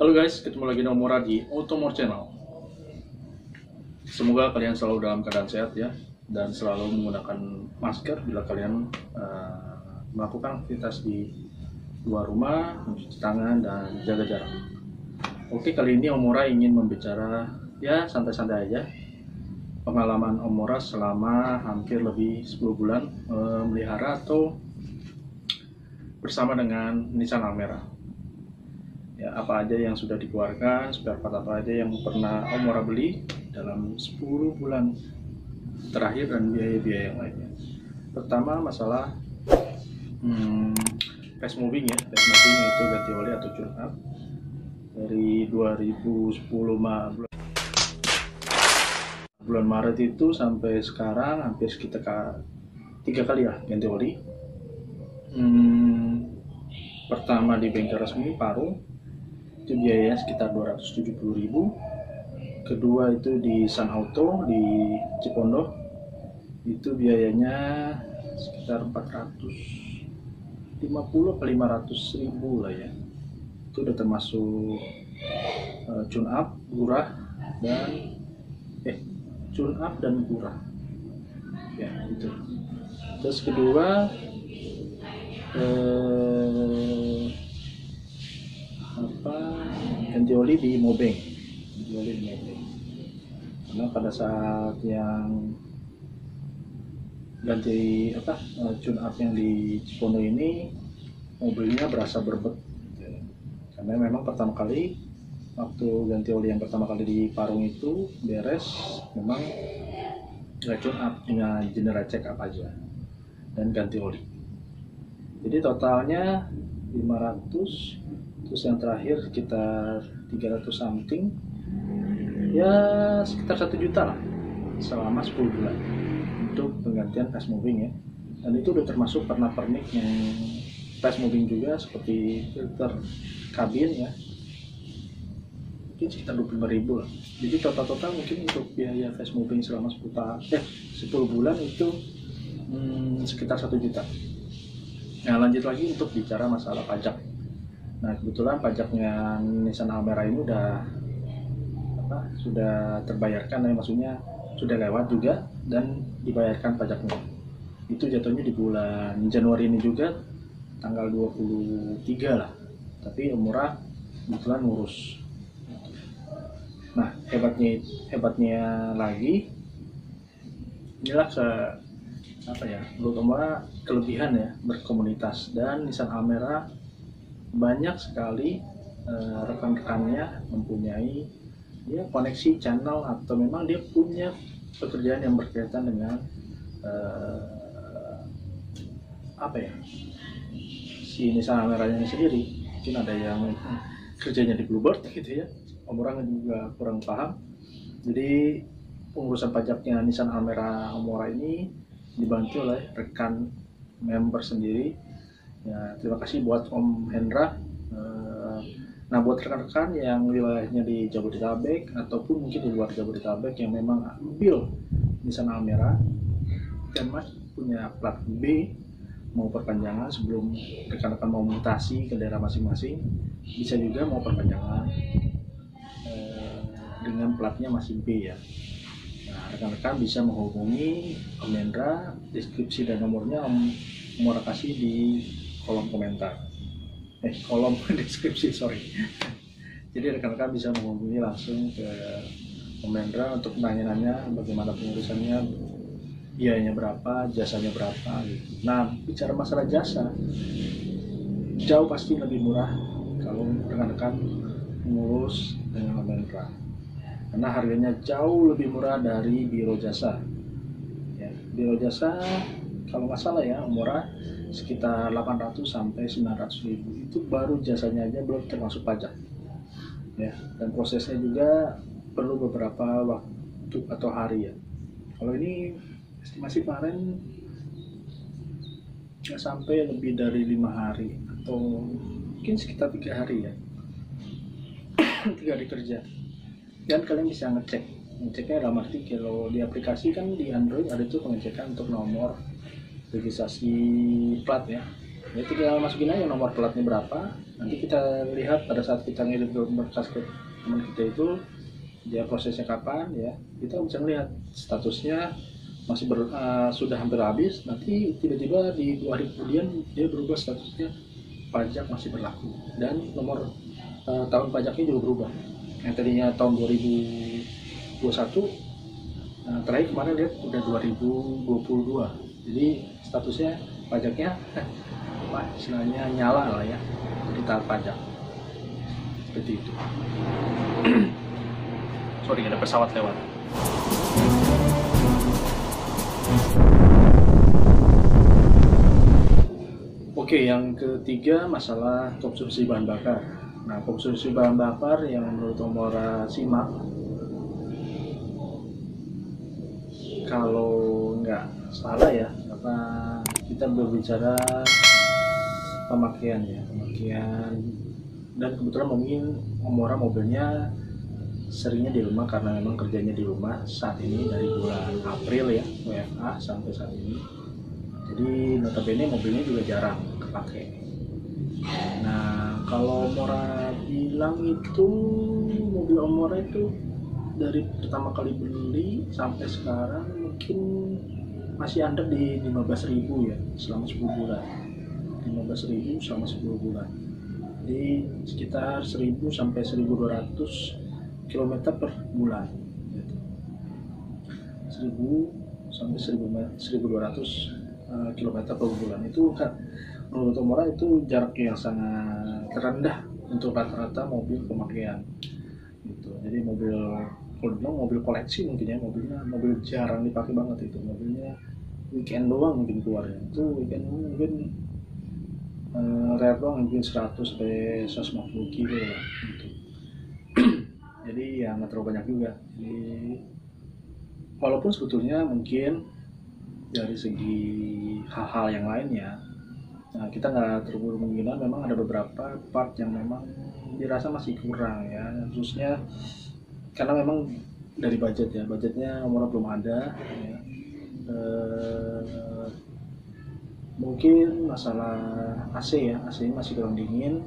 Halo guys, ketemu lagi dengan Mora di Automore Channel. Semoga kalian selalu dalam keadaan sehat ya, dan selalu menggunakan masker bila kalian melakukan aktivitas di luar rumah, mencuci tangan dan jaga jarak. Oke, kali ini Om Mora ingin membicara ya santai-santai aja pengalaman Om Mora selama hampir lebih 10 bulan melihara atau bersama dengan Nissan Almera. Ya, apa aja yang sudah dikeluarkan, spare part apa aja yang pernah Om Mora beli dalam 10 bulan terakhir dan biaya-biaya yang lainnya. Pertama masalah fast moving ya, fast moving itu ganti oli atau tune up dari 2010 bulan Maret itu sampai sekarang hampir sekitar 3 kali ya ganti oli. Pertama di bengkel resmi Parung itu biayanya sekitar 270.000. Kedua itu di Sun Auto di Cipondoh itu biayanya sekitar 450 ke 500.000 lah ya. Itu udah termasuk tune up, gurah dan tune up dan gurah ya itu. Terus kedua ganti oli di Mobeng, karena pada saat yang ganti tune up yang di Cipondo ini mobilnya berasa berbet karena memang pertama kali waktu ganti oli yang pertama kali di Parung itu beres memang nggak tune up, dengan general check up aja dan ganti oli, jadi totalnya 500. Terus yang terakhir sekitar 300 something ya, sekitar 1 juta lah selama 10 bulan untuk penggantian fast moving ya. Dan itu udah termasuk pernak-pernik yang fast moving juga seperti filter kabin ya, mungkin sekitar 25.000 lah. Jadi total mungkin untuk biaya fast moving selama 10 bulan itu sekitar 1 juta. Nah lanjut lagi untuk bicara masalah pajak. Nah kebetulan pajaknya Nissan Almera ini sudah terbayarkan ya, maksudnya sudah lewat juga dan dibayarkan pajaknya. Itu jatuhnya di bulan Januari ini juga tanggal 23 lah. Tapi Om Mora kebetulan ngurus. Nah hebatnya lagi inilah menurut Om Mora kelebihan ya berkomunitas, dan Nissan Almera banyak sekali rekan-rekannya mempunyai ya koneksi channel atau memang dia punya pekerjaan yang berkaitan dengan si Nissan Almera-nya sendiri. Mungkin ada yang kerjanya di Bluebird gitu ya, orang juga kurang paham. Jadi pengurusan pajaknya Nissan Almera Om Mora ini dibantu oleh rekan member sendiri. Ya, terima kasih buat Om Hendra. Nah buat rekan-rekan yang wilayahnya di Jabodetabek ataupun mungkin di luar Jabodetabek yang memang ambil Nissan Almera dan Mas punya plat B mau perpanjangan sebelum rekan-rekan mau mutasi ke daerah masing-masing, bisa juga mau perpanjangan dengan platnya masih B ya. Nah rekan-rekan bisa menghubungi Om Hendra, deskripsi dan nomornya Om Mora kasih di kolom komentar, kolom deskripsi, sorry. Jadi rekan-rekan bisa menghubungi langsung ke Om Hendra untuk nanya-nanya bagaimana pengurusannya, biayanya berapa, jasanya berapa gitu. Nah bicara masalah jasa, jauh pasti lebih murah kalau rekan-rekan mengurus dengan Om Hendra, karena harganya jauh lebih murah dari biro jasa ya. Biro jasa kalau nggak salah ya Om Mora sekitar 800 sampai 900.000, itu baru jasanya aja, belum termasuk pajak ya, dan prosesnya juga perlu beberapa waktu atau hari ya. Kalau ini estimasi kemarin nggak sampai lebih dari 5 hari atau mungkin sekitar 3 hari ya, 3 hari kerja. Dan kalian bisa ngeceknya dalam arti kalau di aplikasi kan di Android ada tuh pengecekan untuk nomor registrasi plat ya. Ya tinggal masukin aja nomor platnya berapa, nanti kita lihat pada saat kita ngirim berkas ke teman kita itu dia prosesnya kapan ya, kita bisa lihat statusnya masih sudah hampir habis, nanti tiba-tiba di 2 hari kemudian dia berubah statusnya pajak masih berlaku, dan nomor tahun pajaknya juga berubah, yang tadinya tahun 2021 terakhir kemarin lihat udah 2022, jadi statusnya pajaknya istilahnya nyala lah ya, jadi tahap pajak seperti itu. Sorry, ada pesawat lewat. Oke, yang ketiga masalah konsumsi bahan bakar. Nah, konsumsi bahan bakar yang menurut Omora simak, kalau nggak salah ya, apa kita berbicara pemakaian dan kebetulan mungkin Omora mobilnya seringnya di rumah karena memang kerjanya di rumah saat ini dari bulan April ya, WFA sampai saat ini. Jadi notabene mobilnya juga jarang kepake. Nah, kalau Omora bilang itu mobil Omora itu dari pertama kali beli sampai sekarang mungkin masih under di 15.000 ya selama 10 bulan. 15.000 selama 10 bulan. Jadi sekitar 1.000 sampai 1.200 km per bulan. 1.000 sampai 1.200 km per bulan itu kan menurut Omora itu jarak yang sangat rendah untuk rata-rata mobil pemakaian. Gitu. Jadi mobil kalau bilang mobil koleksi mungkin ya, mobil jarang dipakai banget itu, mobilnya weekend doang mungkin keluarnya, itu weekend mungkin rare doang mungkin 100 sampai 150 kilo lah gitu. Jadi ya nggak terlalu banyak juga. Jadi walaupun sebetulnya mungkin dari segi hal-hal yang lainnya, nah kita nggak terburu kemungkinan memang ada beberapa part yang memang dirasa masih kurang ya, khususnya karena memang dari budgetnya Omora belum ada ya. Mungkin masalah AC ya, AC masih kurang dingin.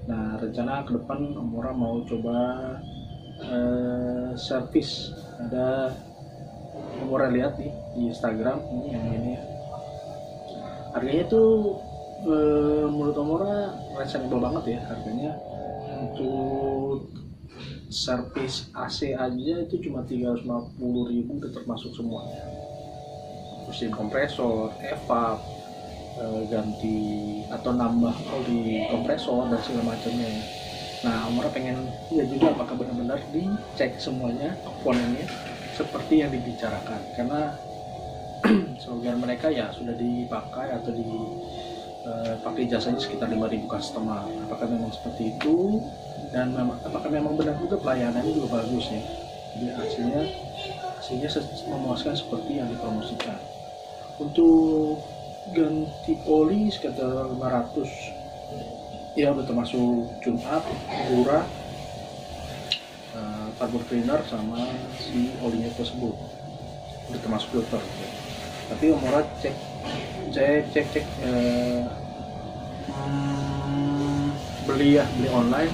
Nah, rencana ke depan Omora mau coba servis. Ada Omora lihat nih di Instagram ini yang ini ya. Harganya tuh menurut Omora reasonable banget ya harganya. Untuk servis AC aja itu cuma 350.000 udah termasuk semuanya. Mesin kompresor, evap, ganti atau nambah oli kompresor dan segala macamnya ya. Nah, Omora pengen lihat juga apakah benar-benar dicek semuanya komponennya seperti yang dibicarakan, karena slogan mereka ya sudah dipakai atau dipakai jasanya sekitar 5.000 customer. Apakah memang seperti itu, dan apakah memang benar juga pelayanannya juga bagus ya, jadi hasilnya memuaskan seperti yang dipromosikan. Untuk ganti oli sekitar 500 ya, udah termasuk tune up, gurah, carbon cleaner sama si olinya tersebut, udah termasuk filter ya. Tapi Omora cek beli online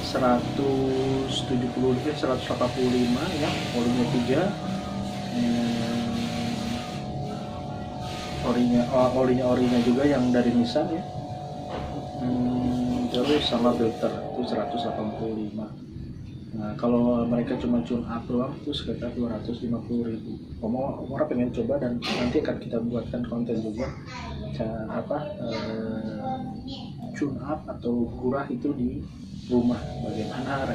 185 ya, olinya 3, orinya juga yang dari Nissan ya, terus sama filter itu 185. Nah, kalau mereka cuma tune up doang itu sekitar 250.000. Omora pengen coba dan nanti akan kita buatkan konten juga tune up atau gurah itu di rumah, bagaimana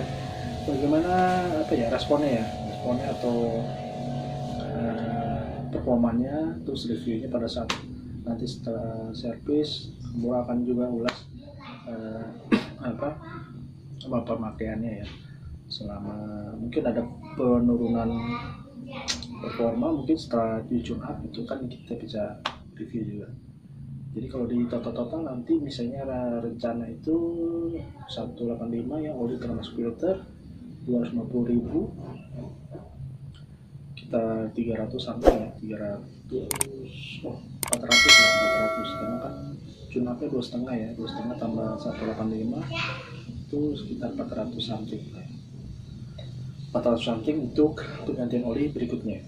responnya atau performanya, terus reviewnya pada saat nanti setelah servis. Omora akan juga ulas pemakaiannya ya, selama mungkin ada penurunan performa mungkin setelah di tune up itu kan kita bisa review juga. Jadi kalau di total nanti misalnya rencana itu 185 ya, oli termasuk filter 250.000, kita 300 sampai ya 400 karena kan tune genapnya 2,5 ya, 2,5 tambah 185 itu sekitar 400 something lah ya. 400 something untuk penggantian oli berikutnya.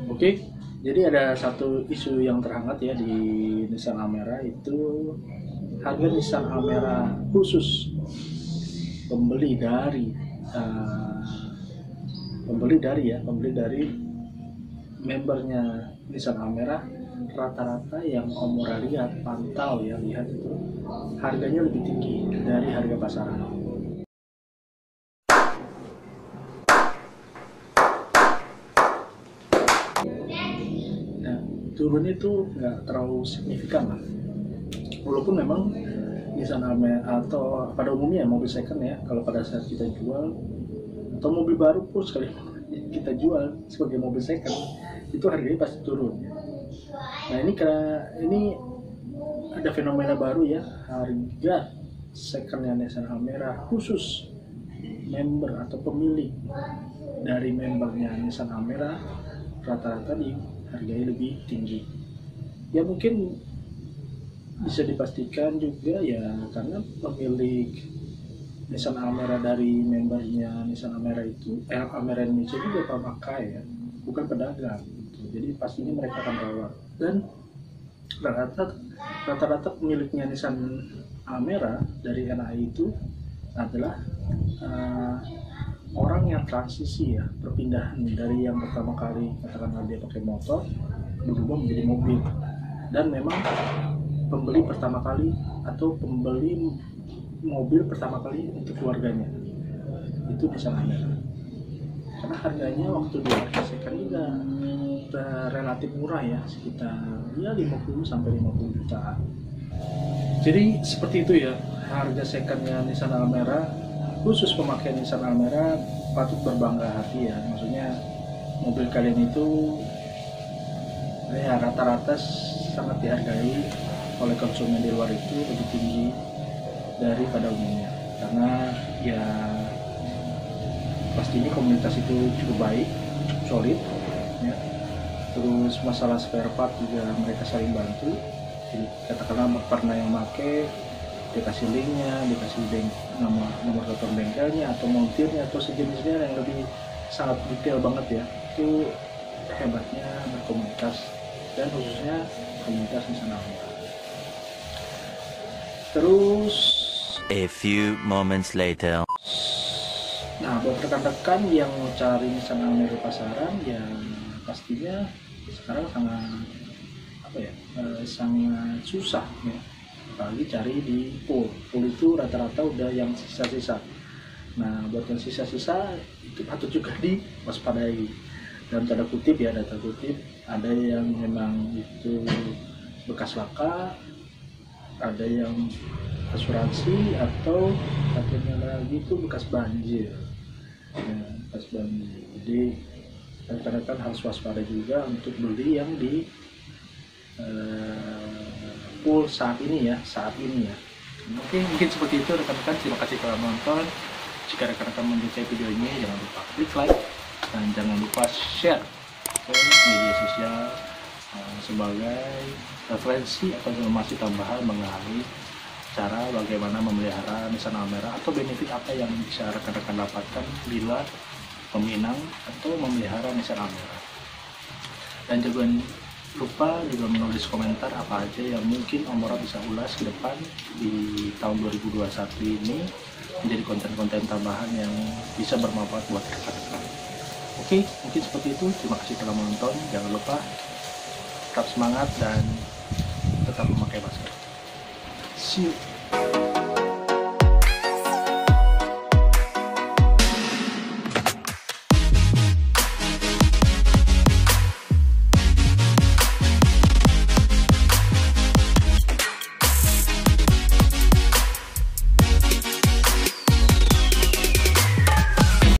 Oke, jadi ada satu isu yang terhangat ya di Nissan Almera, itu harga Nissan Almera khusus pembeli dari membernya Nissan Almera, rata-rata yang Om Mora lihat, pantau ya, lihat itu harganya lebih tinggi dari harga pasaran. Nah, turunnya itu nggak terlalu signifikan lah, walaupun memang Nissan Almera atau pada umumnya mobil second ya, kalau pada saat kita jual atau mobil baru pun sekali kita jual sebagai mobil second, itu harganya pasti turun. Nah, ini ada fenomena baru ya, harga secondnya Nissan Almera khusus member atau pemilik dari membernya Nissan Almera rata-rata harganya lebih tinggi. Ya mungkin bisa dipastikan juga ya karena pemilik Nissan Almera dari membernya Nissan Almera itu Almera Indonesia juga pemakai ya, bukan pedagang gitu. Jadi pastinya mereka akan rawat, dan rata-rata pemiliknya Nissan Almera dari NAI itu adalah orang yang transisi ya, perpindahan dari yang pertama kali katakanlah dia pakai motor berubah menjadi mobil, dan memang pembeli pertama kali atau pembeli mobil pertama kali untuk keluarganya itu Nissan Almera, karena harganya waktu di harga second juga relatif murah ya, sekitar ya 50 sampai 50 jutaan. Jadi seperti itu ya harga secondnya Nissan Almera, khusus pemakaian Nissan Almera patut berbangga hati ya, maksudnya mobil kalian itu ya rata-rata sangat dihargai oleh konsumen di luar itu lebih tinggi daripada umumnya, karena ya pastinya komunitas itu cukup baik, solid ya. Terus masalah spare part juga mereka saling bantu, jadi katakanlah pernah yang make dikasih linknya, dikasih nomor telepon bengkelnya atau montirnya atau sejenisnya yang lebih sangat detail banget ya. Itu hebatnya berkomunitas, dan khususnya komunitas Nissan Almera. Terus a few moments later. Nah, buat rekan-rekan yang mau cari Nissan Almera di pasaran, ya pastinya sekarang sangat susah ya, apalagi cari di pool itu rata-rata udah yang sisa-sisa. Nah, buat yang sisa-sisa itu patut juga diwaspadai, dalam tanda kutip ya, data kutip, ada yang memang itu bekas laka, ada yang asuransi, atau satunya lagi itu bekas banjir ya, bekas banjir. Jadi rekan-rekan harus waspada juga untuk beli yang di pool saat ini ya. Oke, mungkin seperti itu rekan-rekan. Terima kasih telah menonton. Jika rekan-rekan menyukai video ini, jangan lupa klik like dan jangan lupa share ke media sosial sebagai referensi atau informasi tambahan mengenai cara bagaimana memelihara Nissan Almera atau benefit apa yang bisa rekan-rekan dapatkan bila meminang atau memelihara Nissan Almera. Dan jangan lupa juga menulis komentar apa aja yang mungkin Om Mora bisa ulas ke depan di tahun 2021 ini menjadi konten-konten tambahan yang bisa bermanfaat buat rekan-rekan. Oke, mungkin seperti itu. Terima kasih telah menonton. Jangan lupa tetap semangat dan tetap memakai masker. See you.